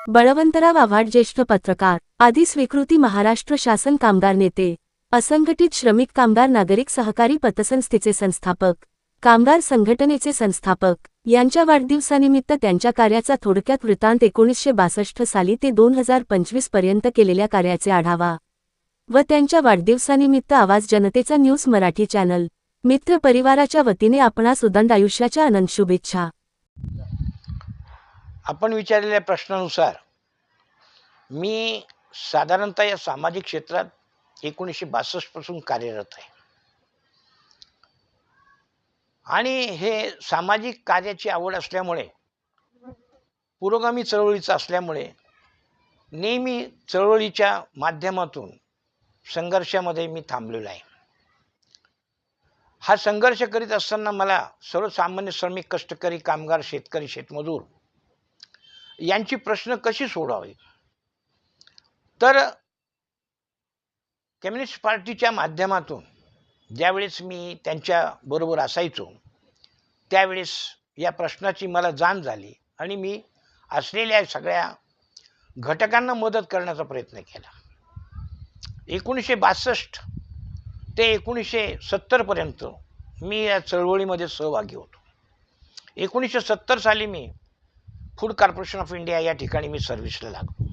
बळवंतराव आव्हाड ज्येष्ठ पत्रकार आदी स्वीकृती महाराष्ट्र शासन कामगार नेते असंघटित श्रमिक कामगार नागरिक सहकारी पतसंस्थेचे संस्थापक कामगार संघटनेचे संस्थापक यांच्या वाढदिवसानिमित्त त्यांच्या कार्याचा थोडक्यात वृत्तांत 1962 साली ते 2025 पर्यंत केलेल्या कार्याचे आढावा व त्यांच्या वाढदिवसानिमित्त आवाज जनतेचा न्यूज मराठी चॅनल मित्र परिवाराच्या वतीने आपणास उदंड आयुष्याच्या अनंत शुभेच्छा। आपण विचारलेल्या प्रश्नानुसार मी साधारणतः या सामाजिक क्षेत्रात 1962 पासून कार्यरत आहे आणि हे सामाजिक कार्याची आवड असल्यामुळे पुरोगामी चळवळीचा असल्यामुळे नेहमी चळवळीच्या माध्यमातून संघर्षामध्ये मी थांबलेलो आहे। हा संघर्ष करीत असताना मला सर्वसामान्य श्रमिक कष्टकरी कामगार शेतकरी शेतमजूर यांची प्रश्न कशी सोडवावी तर कम्युनिस्ट पार्टीच्या माध्यमातून ज्यावेळेस मी त्यांच्या बरोबर असायचो त्यावेळेस या प्रश्नाची मला जाण झाली आणि मी असलेल्या सगळ्या घटकांना मदत करण्याचा प्रयत्न केला। 1962 ते 1970 पर्यंत मी या चळवळीमध्ये सहभागी होतो। 1970 साली मी फूड कॉर्पोरेशन ऑफ इंडिया या ठिकाणी मी सर्व्हिसला लागलो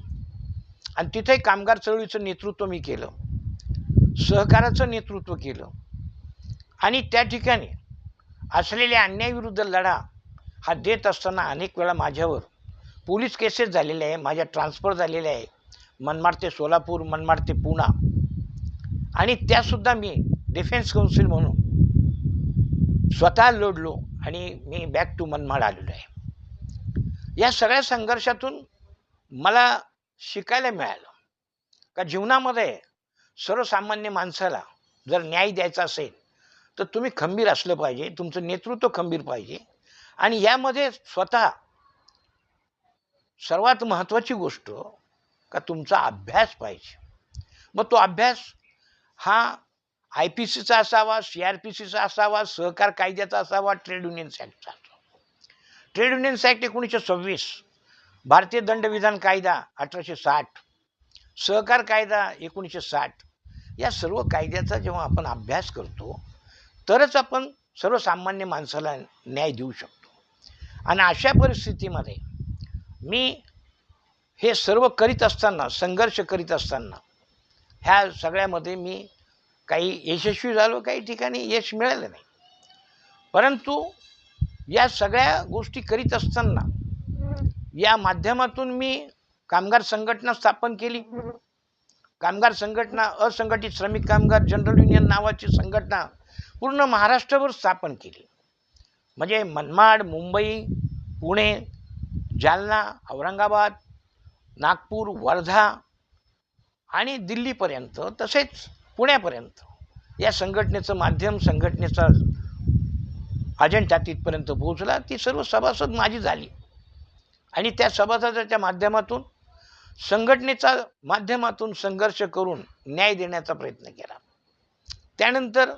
आणि तिथे कामगार चळवळीचं नेतृत्व मी केलं, सहकाराचं नेतृत्व केलं आणि त्या ठिकाणी असलेल्या अन्यायाविरुद्ध लढा हा देत असताना अनेक वेळा माझ्यावर पोलीस केसेस झालेले आहे, माझ्या ट्रान्सफर झालेले आहे मनमाड ते सोलापूर, मनमाड ते पुणा आणि त्यासुद्धा मी डिफेन्स काउन्सिल म्हणून स्वतः लढलो आणि मी बॅक टू मनमाड आलेलो आहे। या सगळ्या संघर्षातून मला शिकायला मिळालं का जीवनामध्ये सर्वसामान्य माणसाला जर न्याय द्यायचा असेल तर तुम्ही खंबीर असलं पाहिजे, तुमचं नेतृत्व खंबीर पाहिजे आणि यामध्ये स्वतः सर्वात महत्त्वाची गोष्ट का तुमचा अभ्यास पाहिजे। मग तो अभ्यास हा IPCचा असावा, CRPCचा असावा, सहकार कायद्याचा असावा, ट्रेड युनियन्स ॲक्टचा असावा। ट्रेड युनियन्स ॲक्ट 1926, भारतीय दंडविधान कायदा 1860, सहकार कायदा 1960 या सर्व कायद्याचा जेव्हा आपण अभ्यास करतो तरच आपण सर्वसामान्य माणसाला न्याय देऊ शकतो। आणि अशा परिस्थितीमध्ये मी हे सर्व करीत असताना संघर्ष करीत असताना ह्या सगळ्यामध्ये मी काही यशस्वी झालो, काही ठिकाणी यश मिळालं नाही, परंतु या सगळ्या गोष्टी करीत असताना या माध्यमातून मी कामगार संघटना स्थापन केली। कामगार संघटना असंघटित श्रमिक कामगार जनरल युनियन नावाची संघटना पूर्ण महाराष्ट्रभर स्थापन केली, म्हणजे मनमाड, मुंबई, पुणे, जालना, औरंगाबाद, नागपूर, वर्धा आणि दिल्लीपर्यंत तसेच पुण्यापर्यंत या संघटनेचं माध्यम संघटनेचा अजेंडा तिथपर्यंत पोहोचला। ती सर्व सभासद माझी झाली आणि त्या सभासदाच्या माध्यमातून संघटनेचा माध्यमातून संघर्ष करून न्याय देण्याचा प्रयत्न केला। त्यानंतर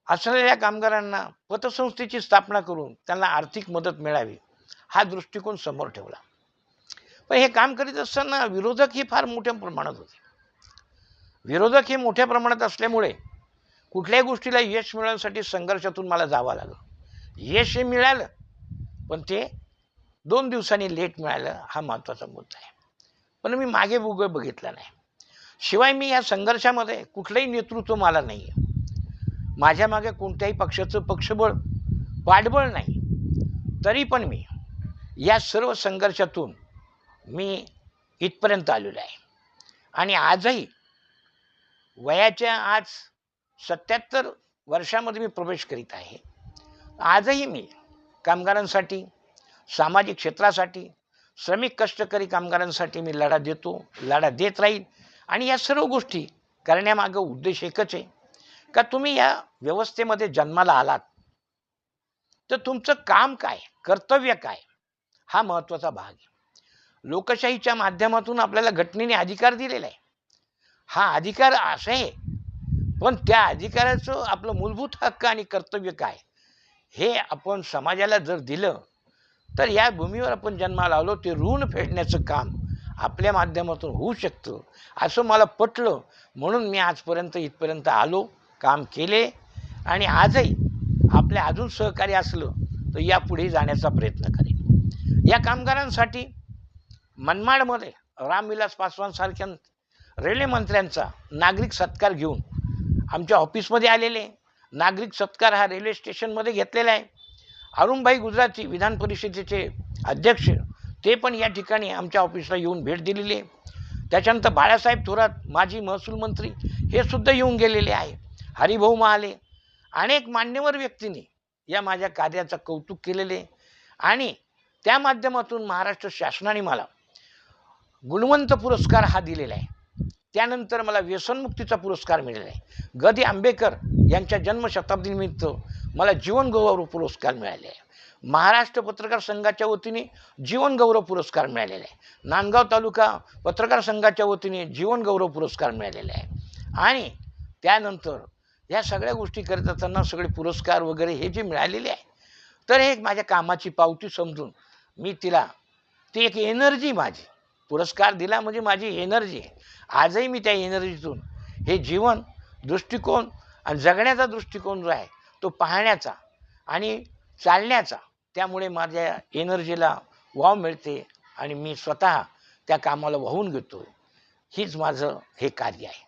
असलेल्या कामगारांना पतसंस्थेची स्थापना करून त्यांना आर्थिक मदत मिळावी हा दृष्टिकोन समोर ठेवला। पण हे काम करीत असताना विरोधक हे फार मोठ्या प्रमाणात होते। विरोधक हे मोठ्या प्रमाणात असल्यामुळे कुठल्याही गोष्टीला यश मिळवण्यासाठी संघर्षातून मला जावं लागलं। यश हे मिळालं पण ते 2 दिवसांनी लेट मिळालं हा महत्त्वाचा मुद्दा आहे। पण मी मागे बघितला नाही, शिवाय मी या संघर्षामध्ये कुठलंही नेतृत्व मला नाही आहे, माझ्या मागे कोणत्याही पक्षाचं पक्षबळ पाठबळ नाही, तरी पण मी या सर्व संघर्षातून मी इथपर्यंत आलेलो आहे आणि आजही वयाच्या आज 77 वर्षामध्ये मी प्रवेश करीत आहे। आजही मी कामगारांसाठी, सामाजिक क्षेत्रासाठी, श्रमिक कष्टकरी कामगारांसाठी मी लढा देतो, लढा देत राहील आणि या सर्व गोष्टी करण्यामागं उद्देश एकच आहे का तुम्ही या व्यवस्थेमध्ये जन्माला आलात तर तुमचं काम काय, कर्तव्य काय हा महत्त्वाचा भाग आहे। लोकशाहीच्या माध्यमातून आपल्याला घटनेने अधिकार दिलेला आहे, हा अधिकार असा आहे पण त्या अधिकाराचं आपलं मूलभूत हक्क आणि कर्तव्य काय हे आपण समाजाला जर दिलं तर या भूमीवर आपण जन्माला आलो, ते ऋण फेडण्याचं काम आपल्या माध्यमातून होऊ शकतं असं मला पटलं. म्हणून मी आजपर्यंत इथपर्यंत आलो, काम केले आणि आजही आपल्या अजून सहकार्य असलं तर यापुढे जाण्याचा प्रयत्न करेन. या कामगारांसाठी मनमाडमध्ये रामविलास पासवान सारख्या रेल्वे मंत्र्यांचा नागरिक सत्कार घेऊन आमच्या ऑफिसमध्ये आलेले. नागरिक सत्कार हा रेल्वे स्टेशनमध्ये घेतलेला आहे. अरुणभाई गुजराती विधान परिषदेचे अध्यक्ष ते पण या ठिकाणी आमच्या ऑफिसला येऊन भेट दिलेली आहे. त्याच्यानंतर बाळासाहेब थोरात माजी महसूल मंत्री हे सुद्धा येऊन गेलेले आहे. हरिभाऊ महाले अनेक मान्यवर व्यक्तींनी या माझ्या कार्याचं कौतुक केलेले आणि त्या माध्यमातून महाराष्ट्र शासनाने मला गुणवंत पुरस्कार हा दिलेला आहे. त्यानंतर मला व्यसनमुक्तीचा पुरस्कार मिळाला आहे. ग दि आंबेडकर यांच्या जन्मशताब्दीनिमित्त मला जीवन गौरव पुरस्कार मिळाले आहे. महाराष्ट्र पत्रकार संघाच्या वतीने जीवन गौरव पुरस्कार मिळालेला आहे. नांदगाव तालुका पत्रकार संघाच्या वतीने जीवन गौरव पुरस्कार मिळालेला आहे. आणि त्यानंतर या सगळ्या गोष्टी करत असताना सगळे पुरस्कार वगैरे हे जे मिळालेले आहे तर हे माझ्या कामाची पावती समजून मी तिला ती एक एनर्जी माझी पुरस्कार दिला म्हणजे माझी एनर्जी आहे. आजही मी त्या एनर्जीतून हे जीवन दृष्टिकोन आणि जगण्याचा दृष्टिकोन जो आहे तो पाहण्याचा आणि चालण्याचा, त्यामुळे माझ्या एनर्जीला वाव मिळते आणि मी स्वतः त्या कामाला वाहून घेतो. हीच माझं हे कार्य आहे.